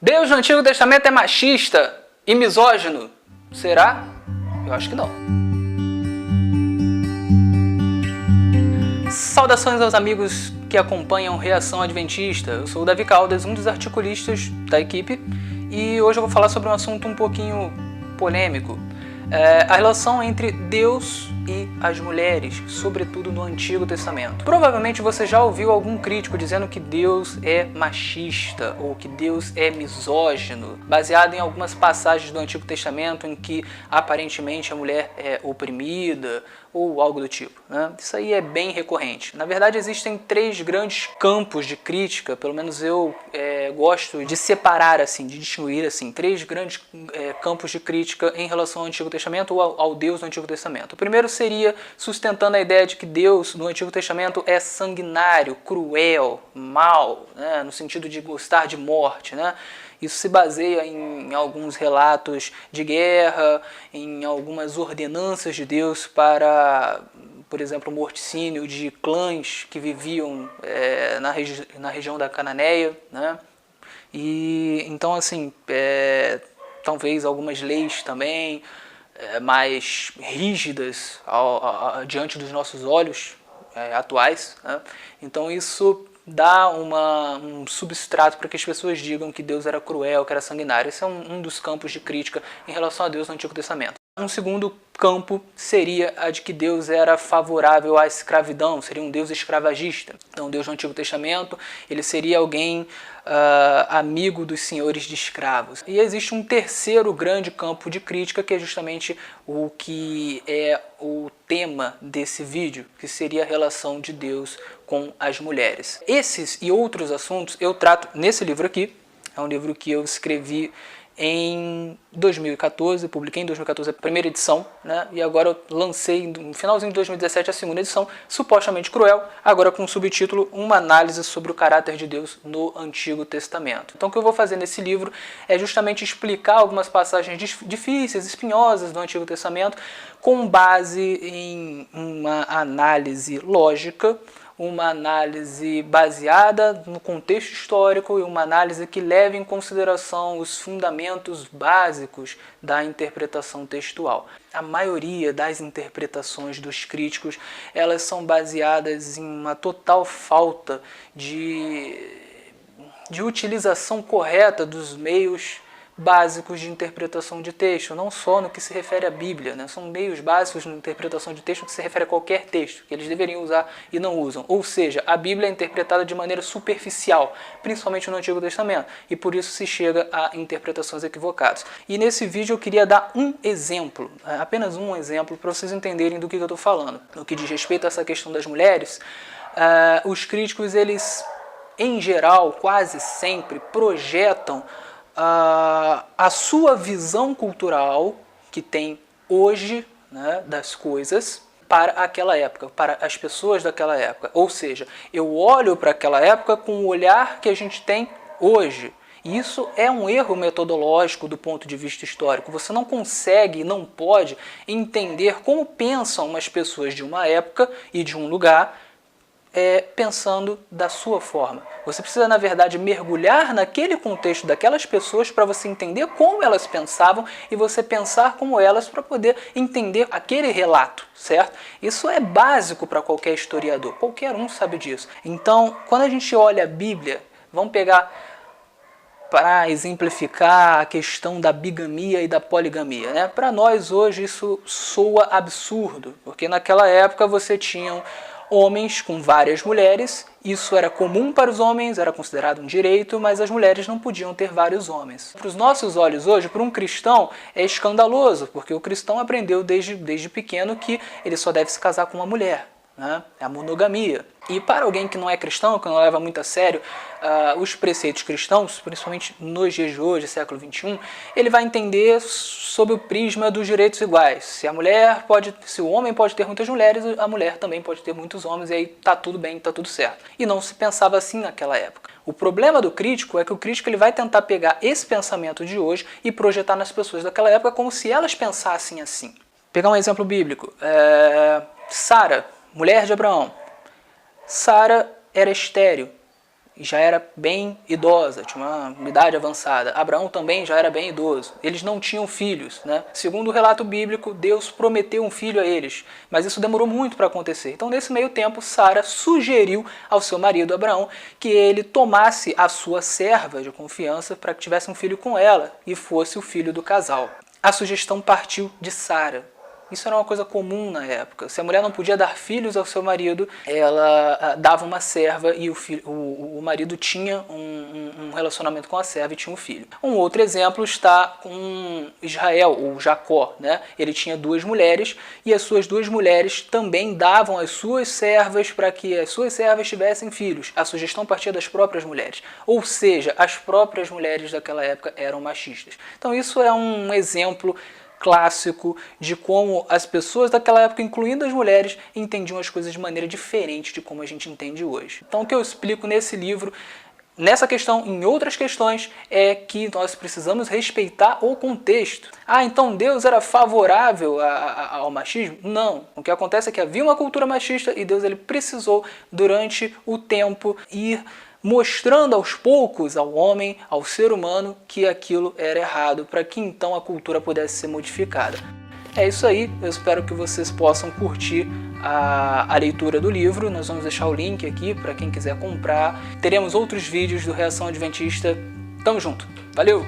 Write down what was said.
Deus no Antigo Testamento é machista e misógino. Será? Eu acho que não. Saudações aos amigos que acompanham Reação Adventista. Eu sou o Davi Caldas, um dos articulistas da equipe, e hoje eu vou falar sobre um assunto um pouquinho polêmico. A relação entre Deus e as mulheres, sobretudo no Antigo Testamento. Provavelmente você já ouviu algum crítico dizendo que Deus é machista ou que Deus é misógino, baseado em algumas passagens do Antigo Testamento em que aparentemente a mulher é oprimida ou algo do tipo, né? Isso aí é bem recorrente. Na verdade, existem três grandes campos de crítica, pelo menos eu gosto de separar assim, de distinguir assim, três grandes campos de crítica em relação ao Antigo Testamento ou ao Deus no Antigo Testamento. O primeiro seria sustentando a ideia de que Deus no Antigo Testamento é sanguinário, cruel, mau, né? No sentido de gostar de morte, né? Isso se baseia em alguns relatos de guerra, em algumas ordenanças de Deus para, por exemplo, o morticínio de clãs que viviam na região da Cananeia, né? E então, assim, talvez algumas leis também mais rígidas diante dos nossos olhos atuais, né? Então isso dá um substrato para que as pessoas digam que Deus era cruel, que era sanguinário. Esse é um dos campos de crítica em relação a Deus no Antigo Testamento. Um segundo campo seria a de que Deus era favorável à escravidão, seria um Deus escravagista. Então Deus no Antigo Testamento, ele seria alguém amigo dos senhores de escravos. E existe um terceiro grande campo de crítica, que é justamente o que é o tema desse vídeo, que seria a relação de Deus com as mulheres. Esses e outros assuntos eu trato nesse livro aqui. É um livro que eu escrevi em 2014, publiquei em 2014 a primeira edição, né? E agora eu lancei no finalzinho de 2017 a segunda edição, supostamente cruel, agora com o subtítulo Uma Análise sobre o Caráter de Deus no Antigo Testamento. Então o que eu vou fazer nesse livro é justamente explicar algumas passagens difíceis, espinhosas do Antigo Testamento, com base em uma análise lógica, uma análise baseada no contexto histórico e uma análise que leve em consideração os fundamentos básicos da interpretação textual. A maioria das interpretações dos críticos, elas são baseadas em uma total falta de utilização correta dos meios básicos de interpretação de texto, não só no que se refere à Bíblia, né? São meios básicos de interpretação de texto que se refere a qualquer texto, que eles deveriam usar e não usam. Ou seja, a Bíblia é interpretada de maneira superficial, principalmente no Antigo Testamento, e por isso se chega a interpretações equivocadas. E nesse vídeo eu queria dar um exemplo, apenas um exemplo, para vocês entenderem do que eu estou falando. No que diz respeito a essa questão das mulheres, os críticos, eles, em geral, quase sempre, projetam a sua visão cultural que tem hoje, né, das coisas para aquela época, para as pessoas daquela época. Ou seja, eu olho para aquela época com o olhar que a gente tem hoje. E isso é um erro metodológico do ponto de vista histórico. Você não consegue, não pode entender como pensam umas pessoas de uma época e de um lugar pensando da sua forma. Você precisa, na verdade, mergulhar naquele contexto daquelas pessoas para você entender como elas pensavam e você pensar como elas para poder entender aquele relato, certo? Isso é básico para qualquer historiador, qualquer um sabe disso. Então, quando a gente olha a Bíblia, vamos pegar para exemplificar a questão da bigamia e da poligamia, né? Para nós hoje isso soa absurdo, porque naquela época você tinha homens com várias mulheres, isso era comum para os homens, era considerado um direito, mas as mulheres não podiam ter vários homens. Para os nossos olhos hoje, para um cristão, é escandaloso, porque o cristão aprendeu desde pequeno que ele só deve se casar com uma mulher, né? É a monogamia. E para alguém que não é cristão, que não leva muito a sério os preceitos cristãos, principalmente nos dias de hoje, século XXI, ele vai entender sob o prisma dos direitos iguais. Se o homem pode ter muitas mulheres, a mulher também pode ter muitos homens, e aí tá tudo bem, tá tudo certo. E não se pensava assim naquela época. O problema do crítico é que o crítico ele vai tentar pegar esse pensamento de hoje e projetar nas pessoas daquela época como se elas pensassem assim. Pegar um exemplo bíblico. Sara, mulher de Abraão. Sara era estéril já era bem idosa, tinha uma idade avançada. Abraão também já era bem idoso. Eles não tinham filhos, né? Segundo o relato bíblico, Deus prometeu um filho a eles, mas isso demorou muito para acontecer. Então, nesse meio tempo, Sara sugeriu ao seu marido Abraão que ele tomasse a sua serva de confiança para que tivesse um filho com ela e fosse o filho do casal. A sugestão partiu de Sara. Isso era uma coisa comum na época. Se a mulher não podia dar filhos ao seu marido, ela dava uma serva e o marido tinha um relacionamento com a serva e tinha um filho. Um outro exemplo está com Israel, ou Jacó, né? Ele tinha 2 mulheres e as suas 2 mulheres também davam as suas servas para que as suas servas tivessem filhos. A sugestão partia das próprias mulheres. Ou seja, as próprias mulheres daquela época eram machistas. Então isso é um exemplo clássico de como as pessoas daquela época, incluindo as mulheres, entendiam as coisas de maneira diferente de como a gente entende hoje. Então o que eu explico nesse livro, nessa questão, em outras questões, é que nós precisamos respeitar o contexto. Ah, então Deus era favorável ao machismo? Não. O que acontece é que havia uma cultura machista e Deus ele precisou, durante o tempo, ir mostrando aos poucos ao homem, ao ser humano, que aquilo era errado, para que então a cultura pudesse ser modificada. É isso aí, eu espero que vocês possam curtir a leitura do livro. Nós vamos deixar o link aqui para quem quiser comprar. Teremos outros vídeos do Reação Adventista. Tamo junto, valeu!